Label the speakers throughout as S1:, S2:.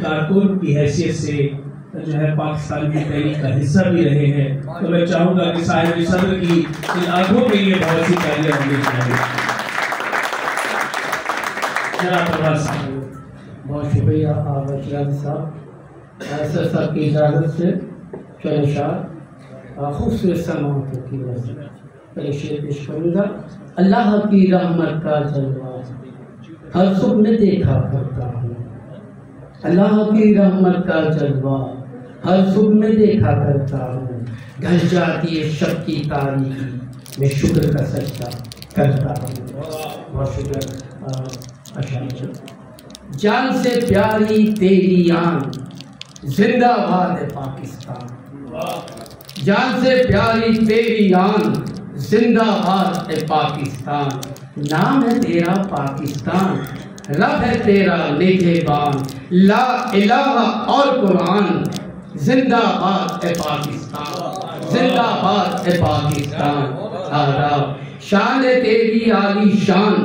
S1: کارکن کی حیثیت سے جو ہے پاکستان کی تحریک کا حصہ بھی رہے ہیں، تو میں چاہوں گا کہ صاحب صدر کی ان آنکھوں کے لیے بہت سی تالیاں ہم نے چاہیے۔ جناب پرویز صاحب،
S2: بہت شکریہ وزیر صاحب، ایسا صاحب کی اجازت سے چند اشعار خوبصورت سماعتوں کی وجہ سے پہلے شعر پیش کروں گا۔ اللہ کی رحمت کا جلوہ ہر صبح میں دیکھا کرتا ہوں، اللہ کی رحمت کا جلوہ ہر صبح میں دیکھا کرتا ہوں، ڈھل جاتی ہے شب کی تاریکی میں شکر کا سجدہ کرتا ہوں۔ بہت شکریہ۔ جان سے پیاری تیری آن، زندہ باد ہے پاکستان، جان سے پیاری تیری آن، زندہ باد ہے پاکستان، نام ہے تیرا پاکستان، رب ہے تیرا نگہبان، لا الہ اور قرآن، زندہ باد ہے پاکستان، زندہ باد ہے پاکستان۔ آداب شان ہے تیری عالی شان،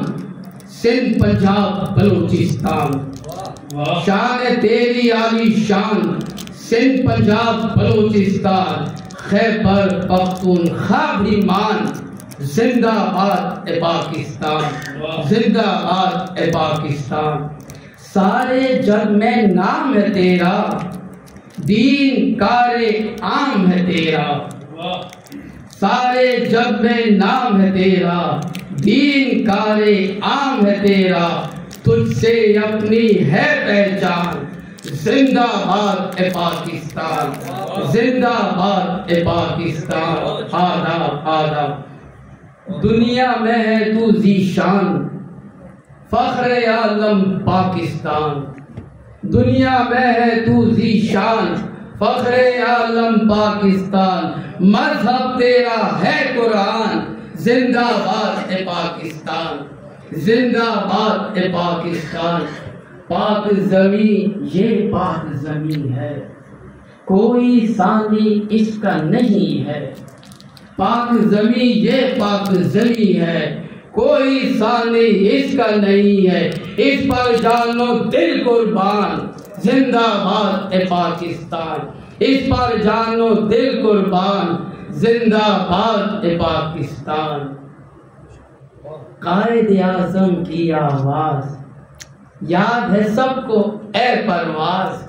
S2: سندھ پنجاب بلوچستان، شان ہے تیری عالی شان، سندھ پنجاب بلوچستان، خیبر پختونخوا بھی مان، زندہ باد اے پاکستان، زندہ باد اے پاکستان۔ سارے جگ میں نام ہے تیرا، دین کار عام ہے تیرا، سارے جگ میں نام ہے تیرا، دین کار عام ہے تیرا، تجھ سے اپنی ہے پہچان، زندہ باد اے پاکستان، زندہ باد اے پاکستان۔ آداب آداب۔ دنیا میں ہے تو ذیشان، فخر عالم پاکستان، دنیا میں ہے تو ذیشان، فخر عالم پاکستان، مذہب تیرا ہے قرآن، زندہ باد اے پاکستان، زندہ باد اے پاکستان۔ پاک زمین یہ پاک زمین ہے، کوئی ثانی اس کا نہیں ہے، پاک زمین یہ پاک زمین ہے، کوئی ثانی اس کا نہیں ہے، اس پر جان و دل قربان، زندہ باد اے پاکستان، اس پر جان و دل قربان، زندہ باد اے پاکستان۔ قائد اعظم کی آواز یاد ہے سب کو اے پرواز،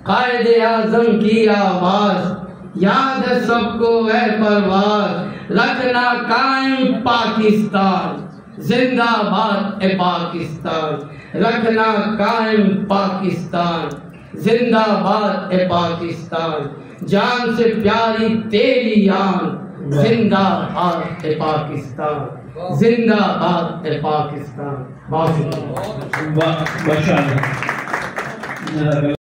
S2: قائد اعظم کی آواز یاد ہے سب کو اے پرواز، رکھنا قائم پاکستان، زندہ باد اے پاکستان، رکھنا قائم پاکستان، زندہ باد اے پاکستان۔ جان سے پیاری تیری آن، زندہ باد اے پاکستان، زندہ باد اے پاکستان۔ بہت شکریہ۔